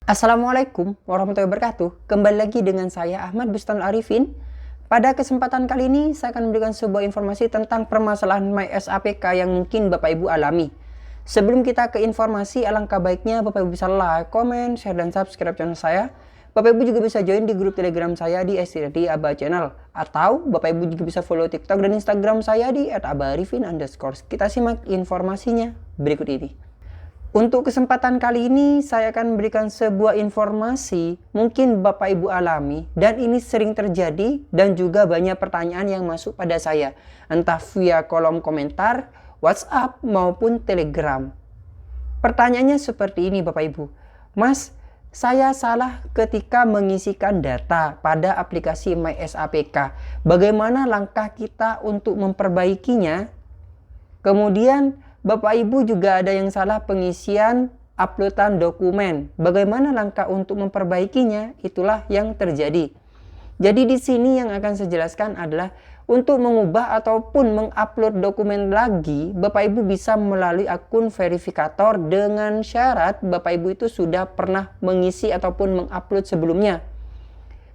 Assalamualaikum warahmatullahi wabarakatuh. Kembali lagi dengan saya Ahmad Bustanul Arifin. Pada kesempatan kali ini saya akan memberikan sebuah informasi tentang permasalahan MySAPK yang mungkin Bapak Ibu alami. Sebelum kita ke informasi, alangkah baiknya Bapak Ibu bisa like, comment, share, dan subscribe channel saya. Bapak Ibu juga bisa join di grup Telegram saya di @aba channel, atau Bapak Ibu juga bisa follow TikTok dan Instagram saya di @abaarifin_. Kita simak informasinya berikut ini. Untuk kesempatan kali ini saya akan memberikan sebuah informasi mungkin Bapak Ibu alami dan ini sering terjadi dan juga banyak pertanyaan yang masuk pada saya, entah via kolom komentar, WhatsApp maupun Telegram. Pertanyaannya seperti ini Bapak Ibu. Mas, saya salah ketika mengisikan data pada aplikasi MySAPK. Bagaimana langkah kita untuk memperbaikinya? Kemudian Bapak Ibu juga ada yang salah pengisian uploadan dokumen. Bagaimana langkah untuk memperbaikinya? Itulah yang terjadi. Jadi di sini yang akan saya jelaskan adalah untuk mengubah ataupun mengupload dokumen lagi, Bapak Ibu bisa melalui akun verifikator dengan syarat Bapak Ibu itu sudah pernah mengisi ataupun mengupload sebelumnya.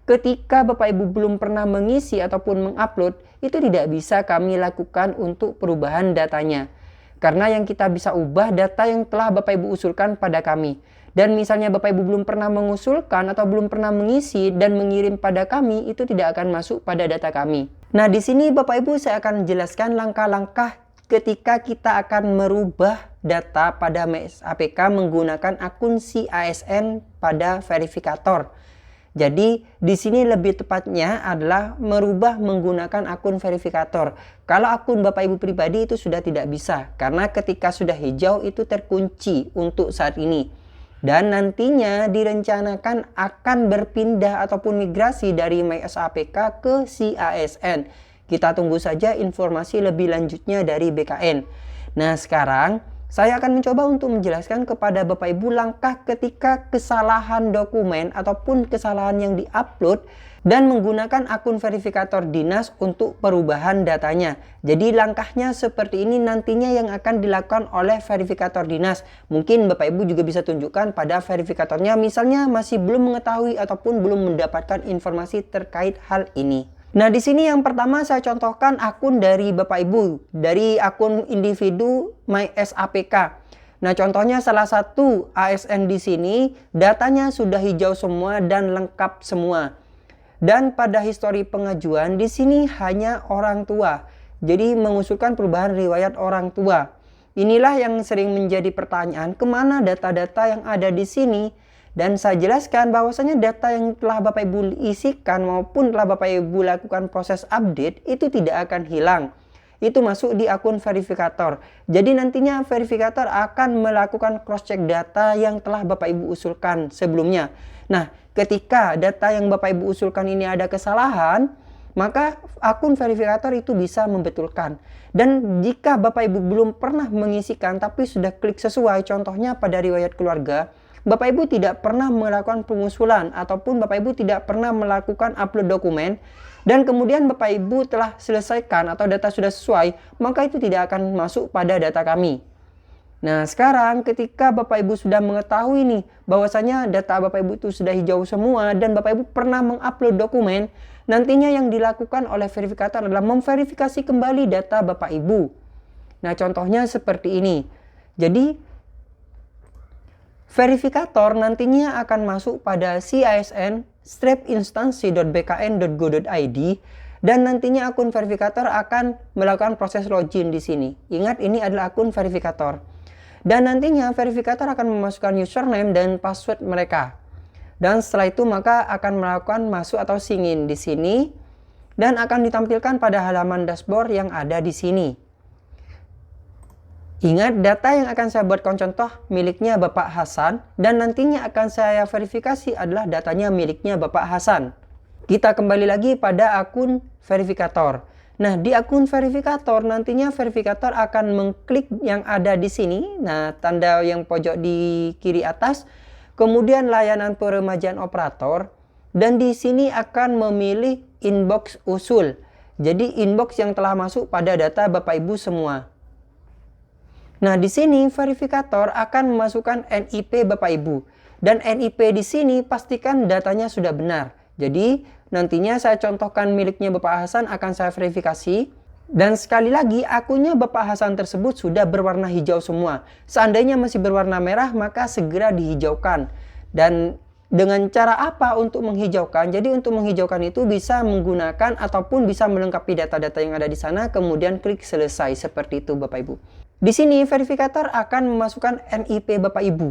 Ketika Bapak Ibu belum pernah mengisi ataupun mengupload, itu tidak bisa kami lakukan untuk perubahan datanya. Karena yang kita bisa ubah data yang telah Bapak Ibu usulkan pada kami. Dan misalnya Bapak Ibu belum pernah mengusulkan atau belum pernah mengisi dan mengirim pada kami, itu tidak akan masuk pada data kami. Nah, di sini Bapak Ibu saya akan jelaskan langkah-langkah ketika kita akan merubah data pada MySAPK menggunakan akun CASN pada verifikator. Jadi di sini lebih tepatnya adalah merubah menggunakan akun verifikator. Kalau akun Bapak Ibu pribadi itu sudah tidak bisa karena ketika sudah hijau itu terkunci untuk saat ini. Dan nantinya direncanakan akan berpindah ataupun migrasi dari MySAPK ke CASN. Kita tunggu saja informasi lebih lanjutnya dari BKN. Nah, sekarang saya akan mencoba untuk menjelaskan kepada Bapak Ibu langkah ketika kesalahan dokumen ataupun kesalahan yang diupload dan menggunakan akun verifikator dinas untuk perubahan datanya. Jadi langkahnya seperti ini nantinya yang akan dilakukan oleh verifikator dinas. Mungkin Bapak Ibu juga bisa tunjukkan pada verifikatornya misalnya masih belum mengetahui ataupun belum mendapatkan informasi terkait hal ini. Nah, di sini yang pertama saya contohkan akun dari Bapak Ibu, dari akun individu MySAPK. Nah, contohnya salah satu ASN di sini datanya sudah hijau semua dan lengkap semua. Dan pada histori pengajuan di sini hanya orang tua. Jadi mengusulkan perubahan riwayat orang tua. Inilah yang sering menjadi pertanyaan, kemana data-data yang ada di sini? Dan saya jelaskan bahwasanya data yang telah Bapak Ibu isikan maupun telah Bapak Ibu lakukan proses update itu tidak akan hilang. Itu masuk di akun verifikator. Jadi nantinya verifikator akan melakukan cross check data yang telah Bapak Ibu usulkan sebelumnya. Nah, ketika data yang Bapak Ibu usulkan ini ada kesalahan, maka akun verifikator itu bisa membetulkan. Dan jika Bapak Ibu belum pernah mengisikan tapi sudah klik sesuai, contohnya pada riwayat keluarga, Bapak Ibu tidak pernah melakukan pengusulan ataupun Bapak Ibu tidak pernah melakukan upload dokumen dan kemudian Bapak Ibu telah selesaikan atau data sudah sesuai, maka itu tidak akan masuk pada data kami. Nah, sekarang ketika Bapak Ibu sudah mengetahui nih bahwasanya data Bapak Ibu itu sudah hijau semua dan Bapak Ibu pernah mengupload dokumen, nantinya yang dilakukan oleh verifikator adalah memverifikasi kembali data Bapak Ibu. Nah, contohnya seperti ini. Jadi verifikator nantinya akan masuk pada CASN strapinstansi.bkn.go.id dan nantinya akun verifikator akan melakukan proses login di sini. Ingat, ini adalah akun verifikator. Dan nantinya verifikator akan memasukkan username dan password mereka. Dan setelah itu maka akan melakukan masuk atau sign in di sini dan akan ditampilkan pada halaman dashboard yang ada di sini. Ingat, data yang akan saya buatkan contoh miliknya Bapak Hasan dan nantinya akan saya verifikasi adalah datanya miliknya Bapak Hasan. Kita kembali lagi pada akun verifikator. Nah, di akun verifikator nantinya verifikator akan mengklik yang ada di sini. Nah, tanda yang pojok di kiri atas. Kemudian layanan peremajaan operator. Dan di sini akan memilih inbox usul. Jadi inbox yang telah masuk pada data Bapak Ibu semua. Nah, di sini verifikator akan memasukkan NIP Bapak Ibu. Dan NIP di sini pastikan datanya sudah benar. Jadi, nantinya saya contohkan miliknya Bapak Hasan akan saya verifikasi. Dan sekali lagi, akunnya Bapak Hasan tersebut sudah berwarna hijau semua. Seandainya masih berwarna merah, maka segera dihijaukan. Dan dengan cara apa untuk menghijaukan? Jadi untuk menghijaukan itu bisa menggunakan ataupun bisa melengkapi data-data yang ada di sana, kemudian klik selesai. Seperti itu Bapak Ibu. Di sini verifikator akan memasukkan NIP Bapak Ibu.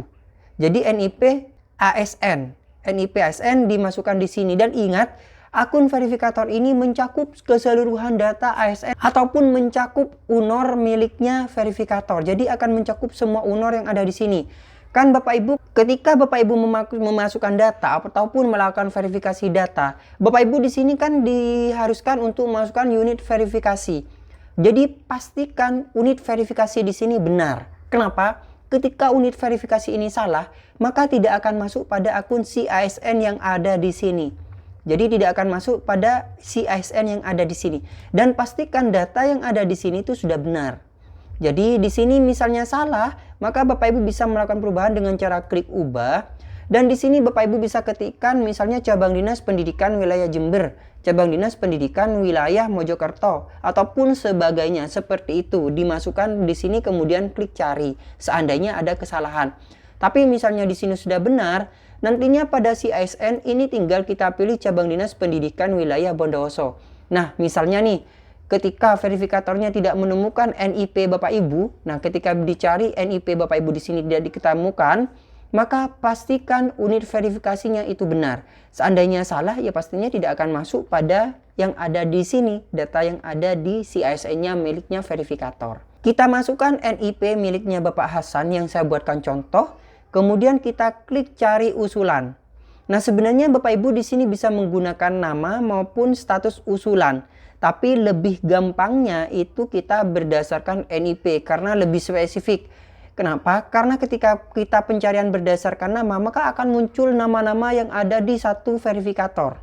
Jadi NIP ASN. NIP ASN dimasukkan di sini. Dan ingat, akun verifikator ini mencakup keseluruhan data ASN ataupun mencakup UNOR miliknya verifikator. Jadi akan mencakup semua UNOR yang ada di sini. Kan Bapak Ibu, ketika Bapak Ibu memasukkan data ataupun melakukan verifikasi data, Bapak Ibu di sini kan diharuskan untuk memasukkan unit verifikasi. Jadi pastikan unit verifikasi di sini benar. Kenapa? Ketika unit verifikasi ini salah, maka tidak akan masuk pada akun si ASN yang ada di sini. Jadi tidak akan masuk pada si ASN yang ada di sini. Dan pastikan data yang ada di sini itu sudah benar. Jadi di sini misalnya salah, maka Bapak Ibu bisa melakukan perubahan dengan cara klik ubah. Dan di sini Bapak Ibu bisa ketikkan misalnya cabang dinas pendidikan wilayah Jember, cabang dinas pendidikan wilayah Mojokerto, ataupun sebagainya seperti itu. Dimasukkan di sini kemudian klik cari seandainya ada kesalahan. Tapi misalnya di sini sudah benar, nantinya pada si ASN ini tinggal kita pilih cabang dinas pendidikan wilayah Bondowoso. Nah, misalnya nih, ketika verifikatornya tidak menemukan NIP Bapak Ibu, nah ketika dicari NIP Bapak Ibu di sini tidak diketemukan, maka pastikan unit verifikasinya itu benar. Seandainya salah, ya pastinya tidak akan masuk pada yang ada di sini, data yang ada di si ASN-nya miliknya verifikator. Kita masukkan NIP miliknya Bapak Hasan yang saya buatkan contoh, kemudian kita klik cari usulan. Nah, sebenarnya Bapak Ibu di sini bisa menggunakan nama maupun status usulan. Tapi lebih gampangnya itu kita berdasarkan NIP karena lebih spesifik. Kenapa? Karena ketika kita pencarian berdasarkan nama, maka akan muncul nama-nama yang ada di satu verifikator.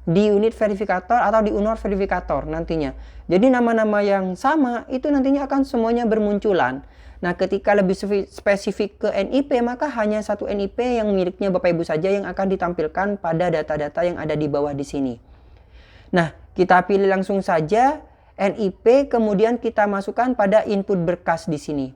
Di unit verifikator atau di UNOR verifikator nantinya. Jadi nama-nama yang sama itu nantinya akan semuanya bermunculan. Nah, ketika lebih spesifik ke NIP, maka hanya satu NIP yang miliknya Bapak Ibu saja yang akan ditampilkan pada data-data yang ada di bawah di sini. Nah, kita pilih langsung saja NIP, kemudian kita masukkan pada input berkas di sini.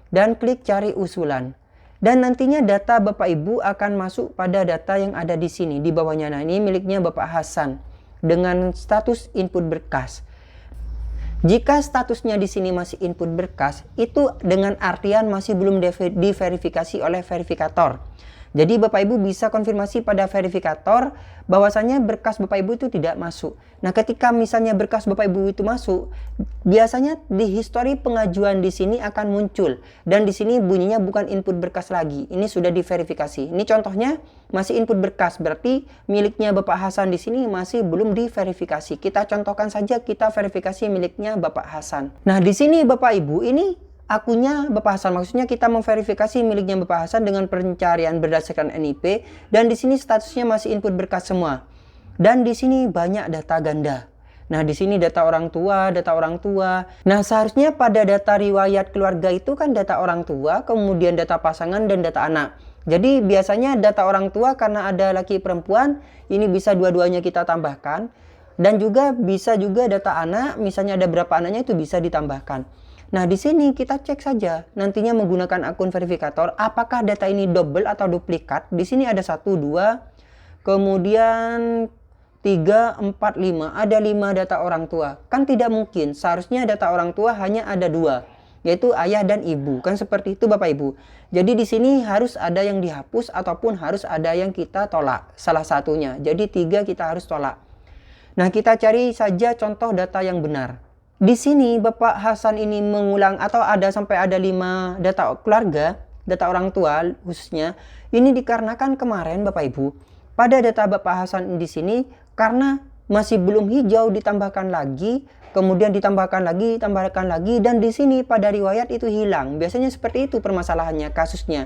Dan klik cari usulan. Dan nantinya data Bapak Ibu akan masuk pada data yang ada di sini. Di bawahnya, nah ini miliknya Bapak Hasan. Dengan status input berkas. Jika statusnya di sini masih input berkas, itu dengan artian masih belum diverifikasi oleh verifikator. Jadi Bapak Ibu bisa konfirmasi pada verifikator bahwasanya berkas Bapak Ibu itu tidak masuk. Nah, ketika misalnya berkas Bapak Ibu itu masuk, biasanya di histori pengajuan di sini akan muncul dan di sini bunyinya bukan input berkas lagi. Ini sudah diverifikasi. Ini contohnya masih input berkas, berarti miliknya Bapak Hasan di sini masih belum diverifikasi. Kita contohkan saja kita verifikasi miliknya Bapak Hasan. Nah, di sini Bapak Ibu ini akunnya Bapak Hasan, maksudnya kita memverifikasi miliknya Bapak Hasan dengan pencarian berdasarkan NIP dan di sini statusnya masih input berkas semua. Dan di sini banyak data ganda. Nah, di sini data orang tua, data orang tua. Nah, seharusnya pada data riwayat keluarga itu kan data orang tua, kemudian data pasangan dan data anak. Jadi biasanya data orang tua karena ada laki perempuan, ini bisa dua-duanya kita tambahkan. Dan juga bisa juga data anak, misalnya ada berapa anaknya itu bisa ditambahkan. Nah, di sini kita cek saja nantinya menggunakan akun verifikator apakah data ini double atau duplikat. Di sini ada 1, 2, kemudian 3, 4, 5. Ada 5 data orang tua. Kan tidak mungkin. Seharusnya data orang tua hanya ada 2, yaitu ayah dan ibu. Kan seperti itu Bapak Ibu. Jadi di sini harus ada yang dihapus ataupun harus ada yang kita tolak. Salah satunya. Jadi 3 kita harus tolak. Nah, kita cari saja contoh data yang benar. Di sini Bapak Hasan ini mengulang atau ada sampai ada 5 data keluarga, data orang tua khususnya. Ini dikarenakan kemarin Bapak Ibu, pada data Bapak Hasan di sini karena masih belum hijau ditambahkan lagi, kemudian ditambahkan lagi dan di sini pada riwayat itu hilang. Biasanya seperti itu permasalahannya, kasusnya.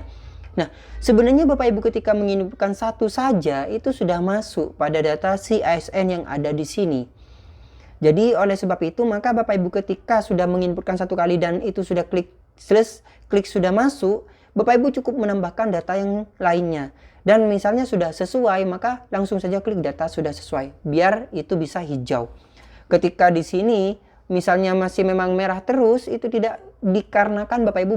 Nah, sebenarnya Bapak Ibu ketika menginputkan satu saja itu sudah masuk pada data si ASN yang ada di sini. Jadi oleh sebab itu maka Bapak Ibu ketika sudah menginputkan satu kali dan itu sudah klik sudah masuk, Bapak Ibu cukup menambahkan data yang lainnya. Dan misalnya sudah sesuai, maka langsung saja klik data sudah sesuai, biar itu bisa hijau. Ketika di sini misalnya masih memang merah terus, itu tidak dikarenakan Bapak Ibu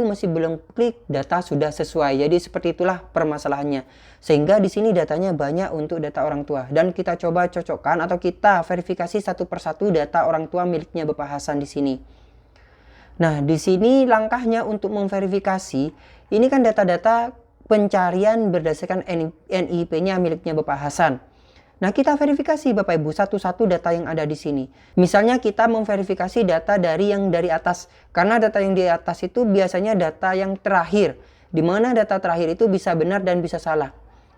masih belum klik data sudah sesuai. Jadi seperti itulah permasalahannya. Sehingga di sini datanya banyak untuk data orang tua, dan kita coba cocokkan atau kita verifikasi satu persatu data orang tua miliknya Bapak Hasan di sini. Nah, di sini langkahnya untuk memverifikasi, ini kan data-data pencarian berdasarkan NIP-nya miliknya Bapak Hasan. Nah, kita verifikasi Bapak Ibu satu-satu data yang ada di sini. Misalnya kita memverifikasi data dari atas, karena data yang di atas itu biasanya data yang terakhir, di mana data terakhir itu bisa benar dan bisa salah.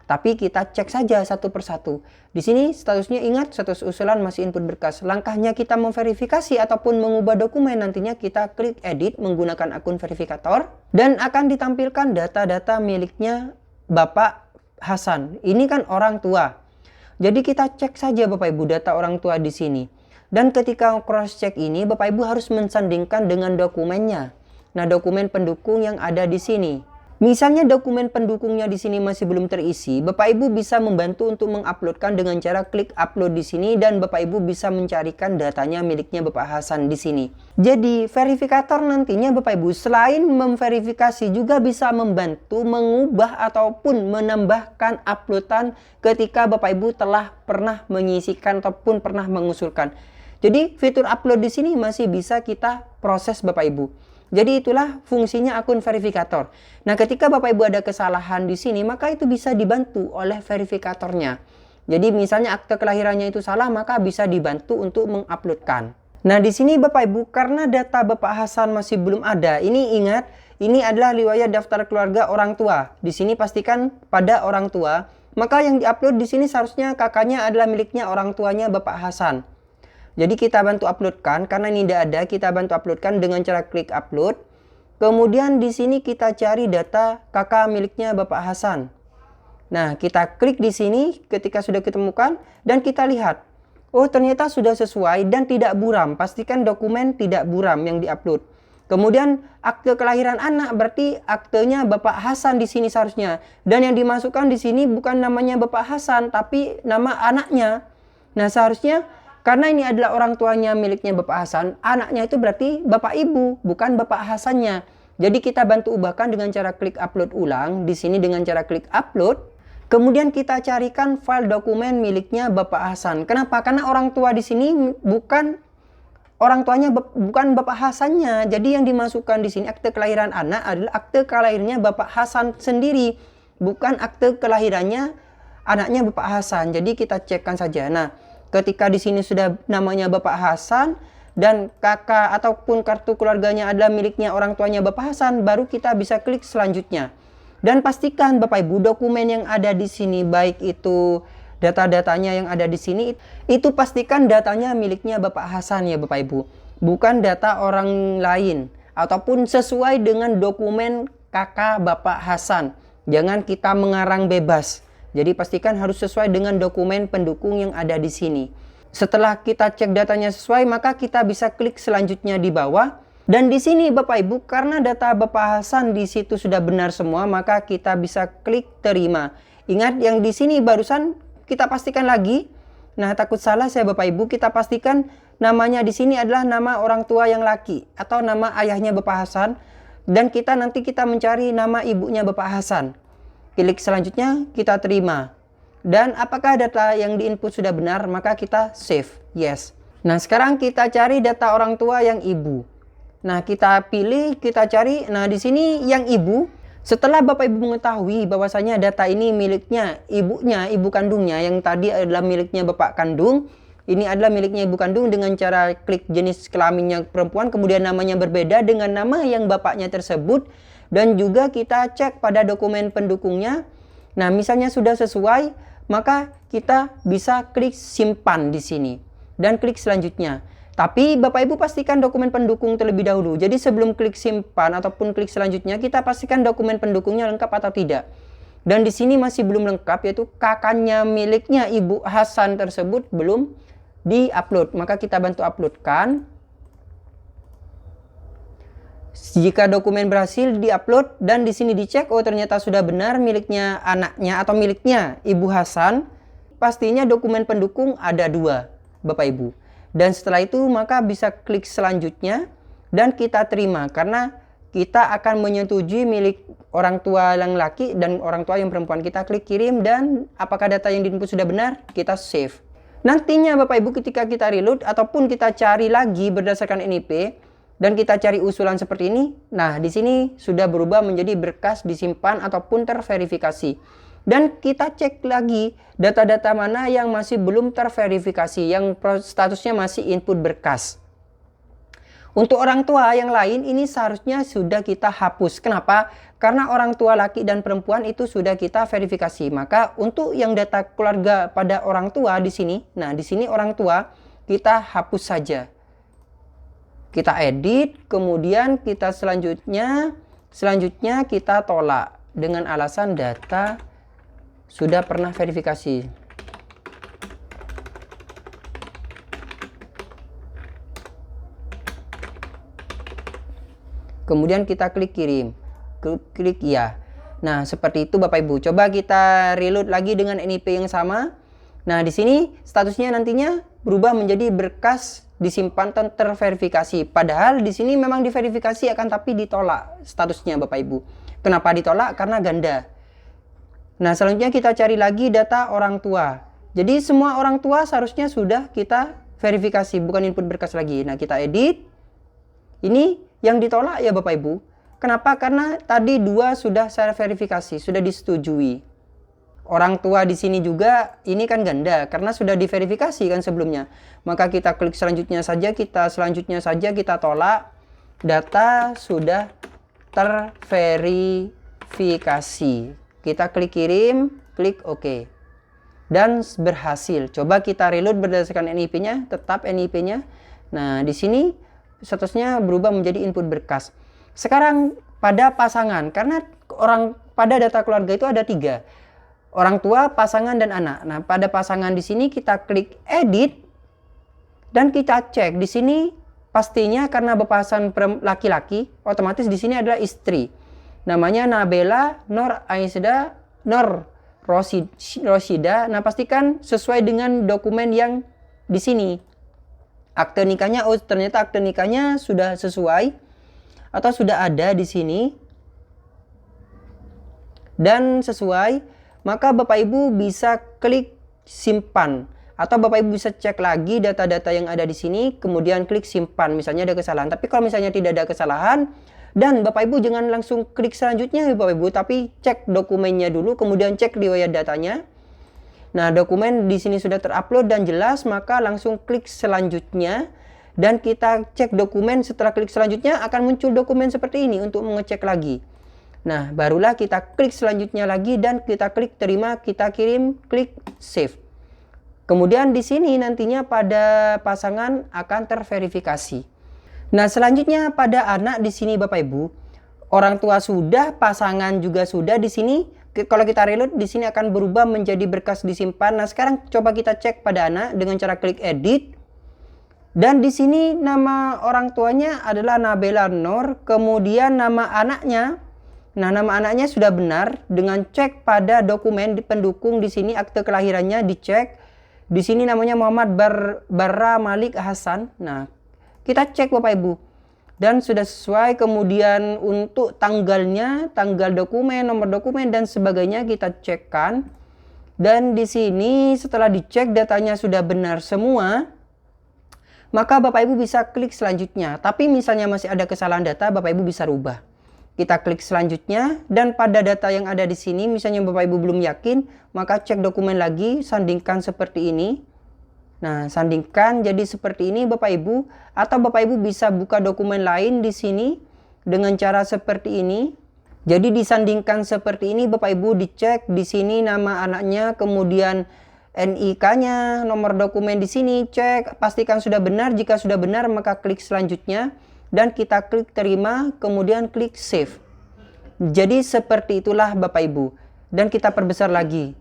Tapi kita cek saja satu persatu. Di sini statusnya ingat, status usulan masih input berkas. Langkahnya kita memverifikasi ataupun mengubah dokumen, nantinya kita klik edit menggunakan akun verifikator. Dan akan ditampilkan data-data miliknya Bapak Hasan. Ini kan orang tua. Jadi kita cek saja Bapak Ibu data orang tua di sini. Dan ketika cross check ini Bapak Ibu harus mensandingkan dengan dokumennya. Nah, dokumen pendukung yang ada di sini. Misalnya dokumen pendukungnya di sini masih belum terisi, Bapak Ibu bisa membantu untuk menguploadkan dengan cara klik upload di sini, dan Bapak Ibu bisa mencarikan datanya miliknya Bapak Hasan di sini. Jadi verifikator nantinya Bapak Ibu selain memverifikasi juga bisa membantu mengubah ataupun menambahkan uploadan ketika Bapak Ibu telah pernah mengisikan ataupun pernah mengusulkan. Jadi fitur upload di sini masih bisa kita proses Bapak Ibu. Jadi itulah fungsinya akun verifikator. Nah, ketika Bapak Ibu ada kesalahan di sini, maka itu bisa dibantu oleh verifikatornya. Jadi misalnya akte kelahirannya itu salah, maka bisa dibantu untuk menguploadkan. Nah, di sini Bapak Ibu, karena data Bapak Hasan masih belum ada, ini ingat, ini adalah riwayat daftar keluarga orang tua. Di sini pastikan pada orang tua, maka yang diupload di sini seharusnya kakaknya adalah miliknya orang tuanya Bapak Hasan. Jadi kita bantu uploadkan, karena ini tidak ada, kita bantu uploadkan dengan cara klik upload. Kemudian di sini kita cari data kakak miliknya Bapak Hasan. Nah, kita klik di sini ketika sudah ketemukan dan kita lihat. Oh, ternyata sudah sesuai dan tidak buram. Pastikan dokumen tidak buram yang diupload. Kemudian akte kelahiran anak, berarti aktenya Bapak Hasan di sini seharusnya. Dan yang dimasukkan di sini bukan namanya Bapak Hasan, tapi nama anaknya. Nah, seharusnya karena ini adalah orang tuanya miliknya Bapak Hasan, anaknya itu berarti Bapak Ibu, bukan Bapak Hasannya. Jadi kita bantu ubahkan dengan cara klik upload ulang. Di sini dengan cara klik upload. Kemudian kita carikan file dokumen miliknya Bapak Hasan. Kenapa? Karena orang tua di sini bukan orang tuanya, bukan Bapak Hasannya. Jadi yang dimasukkan di sini akte kelahiran anak adalah akte kelahirannya Bapak Hasan sendiri, bukan akte kelahirannya anaknya Bapak Hasan. Jadi kita cekkan saja. Nah, ketika di sini sudah namanya Bapak Hasan dan kakak ataupun kartu keluarganya adalah miliknya orang tuanya Bapak Hasan, baru kita bisa klik selanjutnya. Dan pastikan Bapak Ibu dokumen yang ada di sini, baik itu data-datanya yang ada di sini, itu pastikan datanya miliknya Bapak Hasan ya Bapak Ibu, bukan data orang lain ataupun sesuai dengan dokumen kakak Bapak Hasan. Jangan kita mengarang bebas. Jadi pastikan harus sesuai dengan dokumen pendukung yang ada di sini. Setelah kita cek datanya sesuai, maka kita bisa klik selanjutnya di bawah. Dan di sini Bapak Ibu, karena data Bapak Hasan di situ sudah benar semua, maka kita bisa klik terima. Ingat yang di sini barusan kita pastikan lagi. Nah, takut salah saya Bapak Ibu, kita pastikan namanya di sini adalah nama orang tua yang laki atau nama ayahnya Bapak Hasan, dan nanti kita mencari nama ibunya Bapak Hasan. Klik selanjutnya, kita terima. Dan apakah data yang diinput sudah benar, maka kita save, yes. Nah, sekarang kita cari data orang tua yang ibu. Nah, kita pilih, kita cari. Nah, di sini yang ibu. Setelah Bapak Ibu mengetahui bahwasanya data ini miliknya ibunya, ibu kandungnya, yang tadi adalah miliknya Bapak kandung, ini adalah miliknya ibu kandung, dengan cara klik jenis kelaminnya perempuan, kemudian namanya berbeda dengan nama yang bapaknya tersebut. Dan juga kita cek pada dokumen pendukungnya. Nah, misalnya sudah sesuai, maka kita bisa klik simpan di sini dan klik selanjutnya. Tapi Bapak Ibu pastikan dokumen pendukung terlebih dahulu. Jadi sebelum klik simpan ataupun klik selanjutnya, kita pastikan dokumen pendukungnya lengkap atau tidak. Dan di sini masih belum lengkap, yaitu kakaknya miliknya Ibu Hasan tersebut belum di-upload. Maka kita bantu uploadkan. Jika dokumen berhasil di-upload dan di sini dicek, oh ternyata sudah benar miliknya anaknya atau miliknya Ibu Hasan, pastinya dokumen pendukung ada 2, Bapak Ibu. Dan setelah itu maka bisa klik selanjutnya dan kita terima, karena kita akan menyetujui milik orang tua yang laki dan orang tua yang perempuan. Kita klik kirim dan apakah data yang diinput sudah benar, kita save. Nantinya Bapak Ibu ketika kita reload ataupun kita cari lagi berdasarkan NIP dan kita cari usulan seperti ini, nah di sini sudah berubah menjadi berkas disimpan ataupun terverifikasi. Dan kita cek lagi data-data mana yang masih belum terverifikasi, yang statusnya masih input berkas. Untuk orang tua yang lain ini seharusnya sudah kita hapus. Kenapa? Karena orang tua laki dan perempuan itu sudah kita verifikasi. Maka untuk yang data keluarga pada orang tua di sini, nah di sini orang tua kita hapus saja. Kita edit, kemudian kita selanjutnya kita tolak dengan alasan data sudah pernah verifikasi. Kemudian kita klik kirim, klik ya. Nah seperti itu Bapak Ibu. Coba kita reload lagi dengan NIP yang sama. Nah di sini statusnya nantinya berubah menjadi berkas disimpan terverifikasi. Padahal di sini memang diverifikasi akan tapi ditolak statusnya Bapak Ibu. Kenapa ditolak? Karena ganda. Nah selanjutnya kita cari lagi data orang tua. Jadi semua orang tua seharusnya sudah kita verifikasi, bukan input berkas lagi. Nah kita edit. Ini yang ditolak ya Bapak Ibu. Kenapa? Karena tadi 2 sudah saya verifikasi, sudah disetujui. Orang tua di sini juga ini kan ganda karena sudah diverifikasi kan sebelumnya. Maka kita klik selanjutnya saja, kita tolak. Data sudah terverifikasi. Kita klik kirim, klik OK. Dan berhasil. Coba kita reload berdasarkan NIP-nya, tetap NIP-nya. Nah, di sini statusnya berubah menjadi input berkas. Sekarang pada pasangan, karena pada data keluarga itu ada 3. Orang tua, pasangan, dan anak. Nah, pada pasangan di sini kita klik edit dan kita cek. Di sini pastinya karena berpasangan laki-laki, otomatis di sini adalah istri. Namanya Nabela Nur Aisda Nur Rosida. Nah, pastikan sesuai dengan dokumen yang di sini. Akte nikahnya, oh ternyata akte nikahnya sudah sesuai atau sudah ada di sini dan sesuai, maka Bapak Ibu bisa klik simpan atau Bapak Ibu bisa cek lagi data-data yang ada di sini, kemudian klik simpan misalnya ada kesalahan. Tapi kalau misalnya tidak ada kesalahan dan Bapak Ibu jangan langsung klik selanjutnya Bapak Ibu, tapi cek dokumennya dulu, kemudian cek riwayat datanya. Nah, dokumen di sini sudah terupload dan jelas, maka langsung klik selanjutnya dan kita cek dokumen. Setelah klik selanjutnya akan muncul dokumen seperti ini untuk mengecek lagi. Nah, barulah kita klik selanjutnya lagi dan kita klik terima, kita kirim, klik save. Kemudian di sini nantinya pada pasangan akan terverifikasi. Nah, selanjutnya pada anak di sini Bapak Ibu, orang tua sudah, pasangan juga sudah di sini. Kalau kita reload di sini akan berubah menjadi berkas disimpan. Nah, sekarang coba kita cek pada anak dengan cara klik edit. Dan di sini nama orang tuanya adalah Nabela Nur, kemudian nama anaknya. Nah, nama anaknya sudah benar dengan cek pada dokumen di pendukung di sini akte kelahirannya dicek. Di sini namanya Muhammad Barra Malik Hasan. Nah, kita cek Bapak Ibu. Dan sudah sesuai, kemudian untuk tanggalnya, tanggal dokumen, nomor dokumen dan sebagainya kita cekkan. Dan di sini setelah dicek datanya sudah benar semua, maka Bapak Ibu bisa klik selanjutnya. Tapi misalnya masih ada kesalahan data, Bapak Ibu bisa rubah. Kita klik selanjutnya dan pada data yang ada di sini misalnya Bapak Ibu belum yakin, maka cek dokumen lagi, sandingkan seperti ini. Nah, sandingkan jadi seperti ini Bapak Ibu, atau Bapak Ibu bisa buka dokumen lain di sini dengan cara seperti ini. Jadi disandingkan seperti ini Bapak Ibu, dicek di sini nama anaknya, kemudian NIK-nya, nomor dokumen di sini, cek, pastikan sudah benar. Jika sudah benar maka klik selanjutnya dan kita klik terima, kemudian klik save. Jadi seperti itulah Bapak Ibu. dan kita perbesar lagi.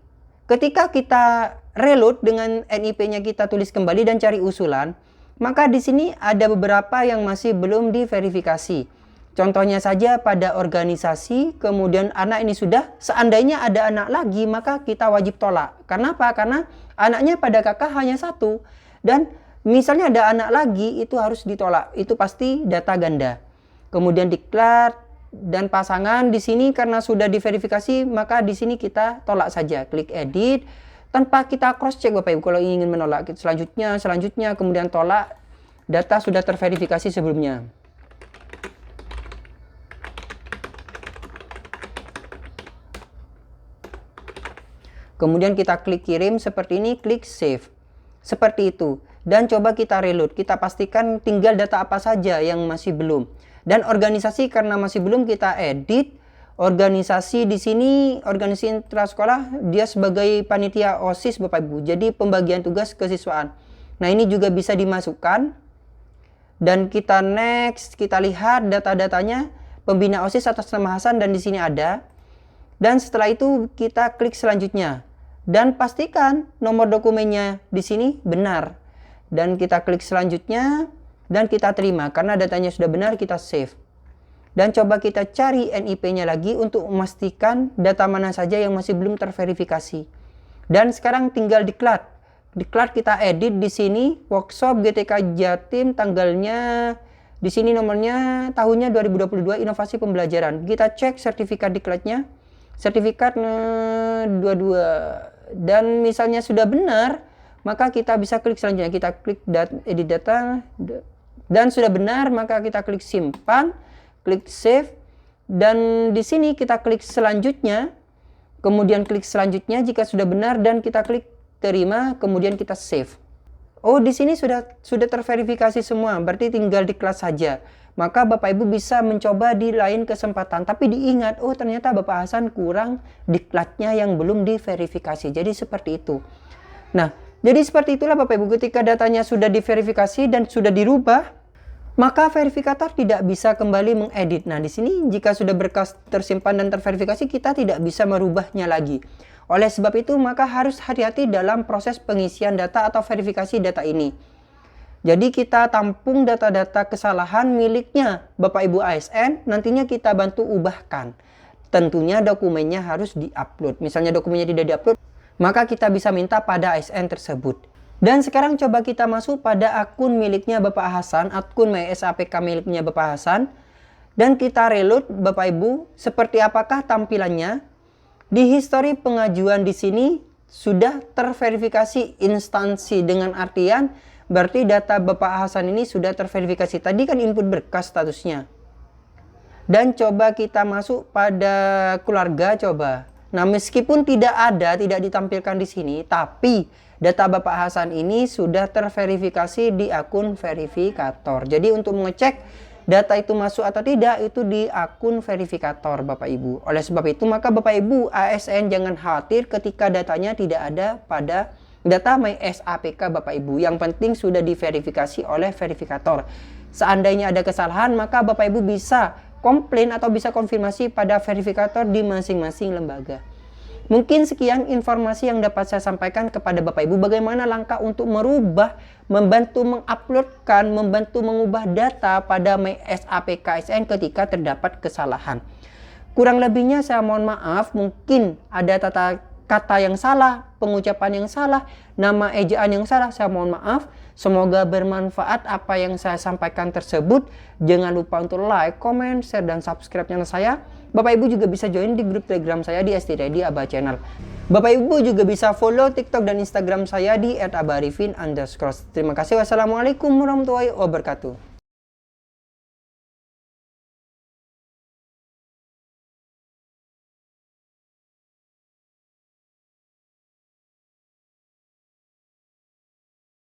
Ketika kita reload dengan NIP-nya kita tulis kembali dan cari usulan, maka di sini ada beberapa yang masih belum diverifikasi. Contohnya saja pada organisasi, kemudian anak ini sudah, seandainya ada anak lagi, maka kita wajib tolak. Kenapa? Karena anaknya pada kakak hanya satu. Dan misalnya ada anak lagi, itu harus ditolak. Itu pasti data ganda. Kemudian diklat dan pasangan di sini karena sudah diverifikasi, maka di sini kita tolak saja. Klik edit, tanpa kita cross check Bapak Ibu. Kalau ingin menolak, selanjutnya, kemudian tolak, data sudah terverifikasi sebelumnya. Kemudian kita klik kirim seperti ini, klik save. Seperti itu. Dan coba kita reload. Kita pastikan tinggal data apa saja yang masih belum. Dan organisasi karena masih belum kita edit. Organisasi di sini, organisasi intrasekolah, dia sebagai panitia OSIS Bapak Ibu. Jadi pembagian tugas kesiswaan. Nah ini juga bisa dimasukkan. Dan kita next, kita lihat data-datanya. Pembina OSIS atas nama Hasan dan di sini ada. Dan setelah itu kita klik selanjutnya. Dan pastikan nomor dokumennya di sini benar. Dan kita klik selanjutnya dan kita terima. Karena datanya sudah benar, kita save. Dan coba kita cari NIP-nya lagi untuk memastikan data mana saja yang masih belum terverifikasi. Dan sekarang tinggal diklat. Diklat kita edit di sini workshop GTK Jatim tanggalnya di sini nomornya tahunnya 2022 inovasi pembelajaran. Kita cek sertifikat diklatnya. Sertifikat 22 dan misalnya sudah benar, maka kita bisa klik selanjutnya. Kita klik edit data dan sudah benar, maka kita klik simpan, klik save dan di sini kita klik selanjutnya. Kemudian klik selanjutnya jika sudah benar dan kita klik terima, kemudian kita save. Oh, di sini sudah terverifikasi semua, berarti tinggal diklat saja. Maka Bapak Ibu bisa mencoba di lain kesempatan. Tapi diingat, oh ternyata Bapak Hasan kurang diklatnya yang belum diverifikasi. Jadi seperti itu. Nah, jadi seperti itulah Bapak Ibu, ketika datanya sudah diverifikasi dan sudah dirubah, maka verifikator tidak bisa kembali mengedit. Nah, di sini jika sudah berkas tersimpan dan terverifikasi, kita tidak bisa merubahnya lagi. Oleh sebab itu, maka harus hati-hati dalam proses pengisian data atau verifikasi data ini. Jadi kita tampung data-data kesalahan miliknya Bapak Ibu ASN, nantinya kita bantu ubahkan. Tentunya dokumennya harus diupload. Misalnya dokumennya tidak diupload, maka kita bisa minta pada ASN tersebut. Dan sekarang coba kita masuk pada akun miliknya Bapak Hasan, akun MySAPK miliknya Bapak Hasan. Dan kita reload Bapak Ibu, seperti apakah tampilannya. Di histori pengajuan di sini sudah terverifikasi instansi dengan artian berarti data Bapak Hasan ini sudah terverifikasi. Tadi kan input berkas statusnya. Dan coba kita masuk pada keluarga coba. Nah, meskipun tidak ditampilkan di sini, tapi data Bapak Hasan ini sudah terverifikasi di akun verifikator. Jadi untuk mengecek data itu masuk atau tidak itu di akun verifikator Bapak Ibu. Oleh sebab itu maka Bapak Ibu ASN jangan khawatir ketika datanya tidak ada pada data MySAPK Bapak Ibu. Yang penting sudah diverifikasi oleh verifikator. Seandainya ada kesalahan, maka Bapak Ibu bisa komplain atau bisa konfirmasi pada verifikator di masing-masing lembaga. Mungkin sekian informasi yang dapat saya sampaikan kepada Bapak Ibu. Bagaimana langkah untuk merubah, membantu menguploadkan, membantu mengubah data pada MySAPK ASN ketika terdapat kesalahan. Kurang lebihnya saya mohon maaf, mungkin ada tata kata yang salah, pengucapan yang salah, nama ejaan yang salah, saya mohon maaf. Semoga bermanfaat apa yang saya sampaikan tersebut. Jangan lupa untuk like, comment, share, dan subscribe channel saya. Bapak Ibu juga bisa join di grup Telegram saya di ST Ready Aba Channel. Bapak Ibu juga bisa follow TikTok dan Instagram saya di @abarifin_. Terima kasih. Wassalamualaikum warahmatullahi wabarakatuh.